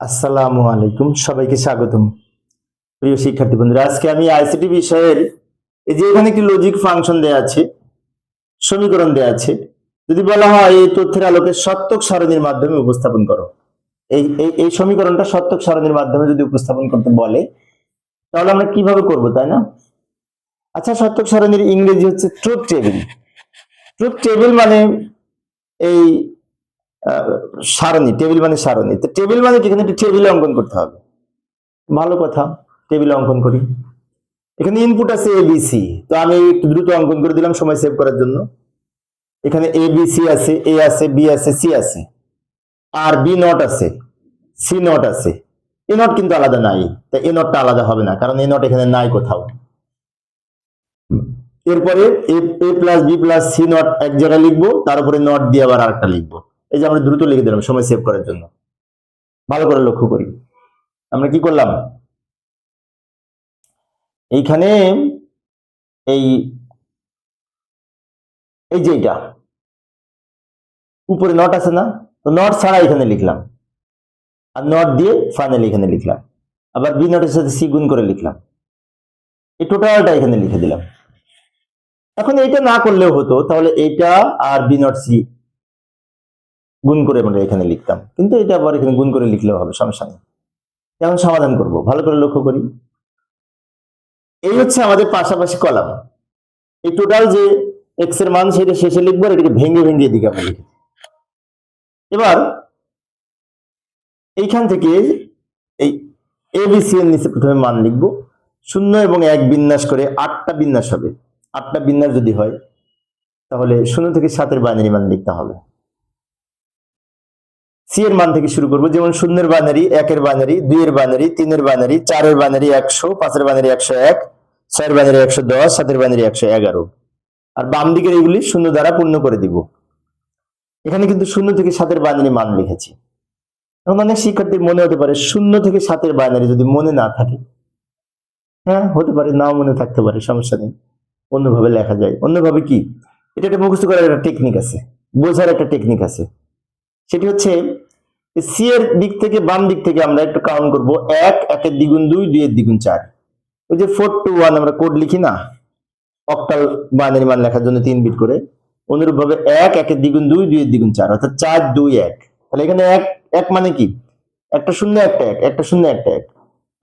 আসসালামু আলাইকুম, সবাইকে স্বাগতম। প্রিয় শিক্ষার্থী বন্ধুরা, আজকে আমি আইসিটি বিষয়ের এই যে এখানে একটি লজিক ফাংশন দেয়া আছে, সমীকরণ দেয়া আছে। যদি বলা হয় এই তথ্যের আলোকে সত্যক সারণীর মাধ্যমে উপস্থাপন করো, এই এই এই সমীকরণটা সত্যক সারণীর মাধ্যমে যদি উপস্থাপন করতে বলে, তাহলে আমরা কিভাবে করব, তাই না? আচ্ছা, সত্যক সারণীর ইংরেজি হচ্ছে ট্রুথ টেবিল। ট্রুথ টেবিল মানে এই সারণী, টেবিল মানে সারণী। তো টেবিল মানে কি, এখানে একটি টেবিল অঙ্কন করতে হবে। ভালো কথা, টেবিল অঙ্কন করি। এখানে ইনপুট আছে এবিসি, তো আমি একটু দ্রুত অঙ্কন করে দিলাম সময় সেভ করার জন্য। এখানে এবিসি আছে, এ আছে, বি আছে, সি আছে, আর বি নট আছে, সি নট আছে। এ নট কিন্তু আলাদা নাই, তাই এ নটটা আলাদা হবে না, কারণ এ নট এখানে নাই কোথাও। এরপরে A plus B plus C not এক জায়গায় লিখবো, তার উপরে নট দিয়ে আবার আরেকটা লিখবো। এই যে আমরা দ্রুত লিখে দিলাম সময় সেভ করার জন্য। ভালো করে লক্ষ্য করি, আমরা কি করলাম এইখানে, এই এই যে এটা উপরে নট আছে না, তো নট ছাড়া এখানে লিখলাম, আর নট দিয়ে ফাইনালি এখানে লিখলাম। আবার বি নটের সাথে সি গুণ করে লিখলাম। এই টোটালটা এখানে লিখে দিলাম। এখন এইটা না করলেও হতো, তাহলে এইটা আর বি নট সি গুণ করে আমরা এখানে লিখতাম, কিন্তু এটা আবার এখানে গুণ করে লিখলেও হবে, সমস্যা নেই। এখন সমাধান করব, ভালো করে লক্ষ্য করি। এই হচ্ছে আমাদের পাশাপাশি কলাম। এই টোটাল যে এক্স এর মান সেটা শেষে লিখবো, আর এটাকে ভেঙে ভেঙে এদিকে আমরা লিখি। এবার এইখান থেকে এই এবিসি এর নিচে প্রথমে মান লিখবো, 0 এবং 1 বিন্যাস করে 8টা বিন্যাস হবে। 8টা বিন্যাস যদি হয়, তাহলে 0 থেকে 7 এর বাইনারি মান লিখতে হবে। সি এর মান থেকে শুরু করবো, যেমন 0 এর বাইনারি, 1 এর বাইনারি, 2 এর বাইনারি, 3 এর বাইনারি, 4 এর বাইনারি 100, 5 এর বাইনারি 101, 6 এর বাইনারি 110, 7 এর বাইনারি 111। আর বাম দিকের এগুলি 0 দ্বারা পূর্ণ করে দিব। এখানে কিন্তু 0 থেকে 7 এর বাইনারি মান লিখেছি। এখন অনেক শিক্ষার্থীর মনে হতে পারে 0 থেকে 7 এর বাইনারি যদি মনে না থাকে, হ্যাঁ হতে পারে, নাও মনে থাকতে পারে, সমস্যা নেই, অন্যভাবে লেখা যায়। অন্যভাবে কি, এটা একটা মুখস্থ করার একটা টেকনিক আছে, বোঝার একটা টেকনিক আছে। সেটি হচ্ছে সি এর দিক থেকে বাম দিক থেকে আমরা একটু কাউন্ট করব। 1, 1 এর দ্বিগুণ 2, 2 এর দ্বিগুণ 4। ওই যে 4 to 1 আমরা কোড লিখি না, অক্টাল বাইনারি মান লেখার জন্য 3 বিট করে। অনুরূপ ভাবে 1, 1 এর দ্বিগুণ 2, 2 এর দ্বিগুণ 4, অর্থাৎ 4, 2, 1। তাহলে এখানে 1, 1 মানে কি, একটা শূন্য একটা 1, একটা শূন্য একটা 1,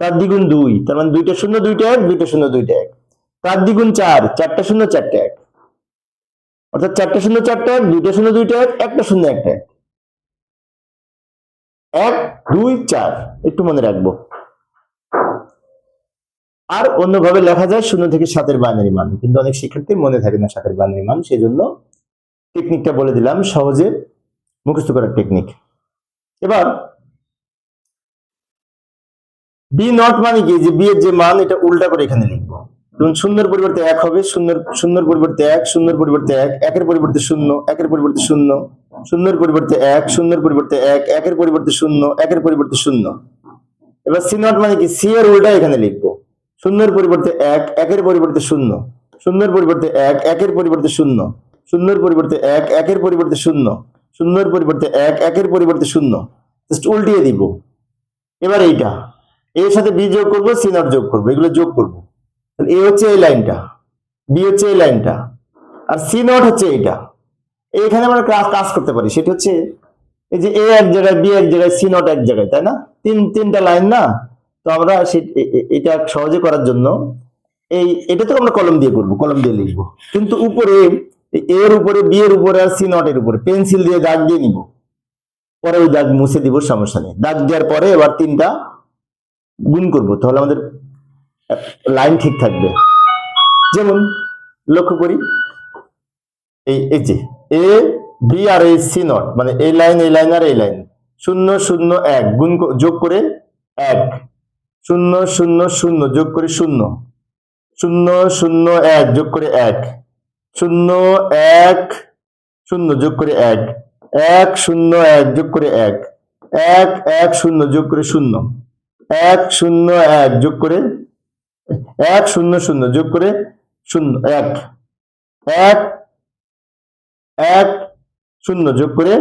তার দ্বিগুণ 2, তার মানে দুইটা শূন্য দুইটা 1, দুইটা শূন্য দুইটা 1, তার দ্বিগুণ 4, চারটা শূন্য চারটা 1, অর্থাৎ চারটা শূন্য চারটা 1, দুইটা শূন্য দুইটা 1, একটা শূন্য একটা 1, 1, 2, 4, একটু মনে রাখবো। আর অন্যভাবে লেখা যায় 0 থেকে 7 এর বাইনারি মান, কিন্তু অনেক শিক্ষার্থী মনে থাকে না 7 এর বাইনারি মান, সেই জন্য টেকনিকটা বলে দিলাম, সহজে মুখস্থ করার টেকনিক। এবার বি নট মানে কি, যে বি এর যে মান এটা উল্টা করে এখানে লিখবো। যেমন 0 পরিবর্তে 1 হবে, 0 পরিবর্তে 1, 0 পরিবর্তে 1, 1 এর পরিবর্তে 0, 1 এর পরিবর্তে 0, 0 পরিবর্তে 1, 0 পরিবর্তে 1, 1 এর পরিবর্তে 0, 1 এর পরিবর্তে 0। এবার সি নট মানে কি, সি এর উল্টা এখানে লিখবো। 0 এর পরিবর্তে 1, 1 এর পরিবর্তে 0, 0 এর পরিবর্তে 1, 1 এর পরিবর্তে 0, 0 এর পরিবর্তে 1, 1 এর পরিবর্তে 0, 0 এর পরিবর্তে 1, 1 এর পরিবর্তে 0, জাস্ট উল্টিয়ে দিব। এবার এইটা এর সাথে বি যোগ করবো, সি নট যোগ করবো, এগুলো যোগ করবো। এ হচ্ছে এই লাইনটা, বি হচ্ছে এই লাইনটা, আর সি নট হচ্ছে এইটা। এইখানে আমরা কাজ করতে পারি, সেটা হচ্ছে এই যে এ এক জায়গায়, বি এক জায়গায়, সি নট এক জায়গায়, তাই না? তিনটা লাইন না, তো আমরা এটা সহজে করার জন্য এটা তো আমরা কলম দিয়ে করবো, কলম দিয়ে লিখবো, কিন্তু উপরে এর উপরে, বি এর উপরে আর সি নট এর উপরে পেন্সিল দিয়ে দাগ দিয়ে নিব, পরে ওই দাগ মুছে দিব, সমস্যা নেই। দাগ দেওয়ার পরে এবার 3টা গুণ করবো, তাহলে আমাদের লাইন ঠিক থাকবে। যেমন লক্ষ্য করি, এই যে এ বি আর এই সি নট, মানে এই লাইন, এই লাইন আর এই লাইন, 0, 0, 1 গুণ যোগ করে 1, 0, 0, 0 যোগ করে 0, 0, 0, 1 যোগ করে 1, 0, 1, 0 যোগ করে 1, 1, 0, 1 যোগ করে 1, 1, 1, 0 যোগ করে 0, 1, 0, 1 যোগ করে 1, 0, 0 যোগ করে 0, 1, 1, 1, 0 যোগ করে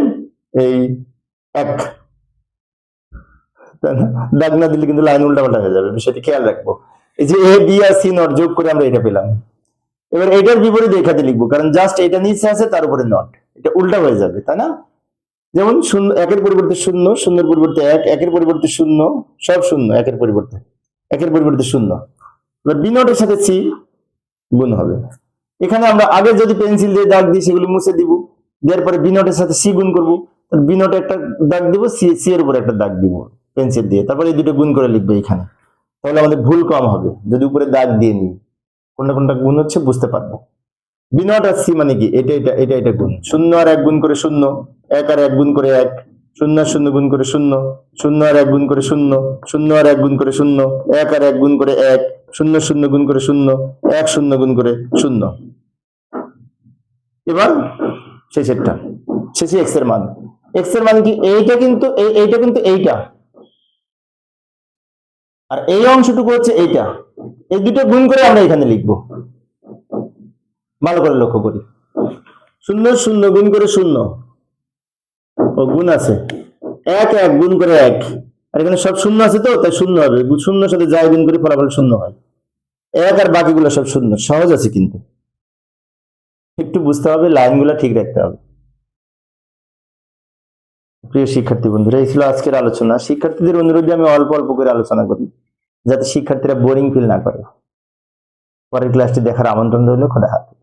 এই 1। তাই না? দাগ না দিলে কিন্তু লাইন উল্টাপাল্টা হয়ে যাবে, বিষয়টি খেয়াল রাখবো। এই যে A B R C not যোগ করে আমরা এটা পেলাম। এবার এটার বিপরীতে এখানে লিখবো, কারণ জাস্ট এটা নিচে আছে তার উপরে নট, এটা উল্টা হয়ে যাবে, তাই না? যেমন শূন্য, একের পরিবর্তে শূন্য, শূন্যের পরিবর্তে এক, একের পরিবর্তে শূন্য, সব শূন্য, একের পরিবর্তে শূন্য। এবার বি নটের সাথে সি গুণ হবে। এখানে আমরা আগে যদি পেন্সিল দিয়ে দাগ দিই সেগুলো মুছে দিব, দেওয়ার পরে বি নটের সাথে সি গুণ করবো, বি নটে একটা দাগ দিব, সি এর উপরে একটা দাগ দিব পেন্সিল দিয়ে, তারপরে এই দুটো গুণ করে লিখবো এখানে। তাহলে আমাদের ভুল কম হবে যদি উপরে দাগ দিয়ে নিই, কোনটা কোনটা গুণ হচ্ছে বুঝতে পারবো। বি নট আর সি মানে কি, এটা গুণ। শূন্য আর এক গুণ করে শূন্য, এক আর এক গুণ করে এক, শূন্য আর শূন্য গুণ করে শূন্য, শূন্য আর এক গুণ করে শূন্য, শূন্য আর এক গুণ করে শূন্য, এক আর এক গুণ করে এক, শূন্য শূন্য গুণ করে শূন্য, এক শূন্য গুণ করে শূন্য। এবার শেষেরটা, শেষে এক্স এর মান। এক্স এর মান কি, এইটা কিন্তু এইটা, আর এই অংশটুকু হচ্ছে এইটা। এই দুটো গুণ করে আমরা এখানে লিখবো। ভালো করে লক্ষ্য করি, শূন্য শূন্য গুণ করে শূন্য, ও গুণ আছে, এক এক গুণ করে এক, আর এখানে সব শূন্য আছে তো তাই শূন্য হবে, শূন্যর সাথে যাই গুণ করি ফলাফল শূন্য হয়। এক আর বাকিগুলো সব শূন্য, সহজ আছে কিন্তু একটু বুঝতে হবে, লাইনগুলো ঠিক রাখতে হবে। প্রিয় শিক্ষার্থী বন্ধুরা, এই ছিল আজকের আলোচনা। শিক্ষার্থীদের অনুরোধে আমি অল্প অল্প করে আলোচনা করি যাতে শিক্ষার্থীরা বোরিং ফিল না করে। পরের ক্লাসটি দেখার আমন্ত্রণ রইল। খোদা হাফেজ।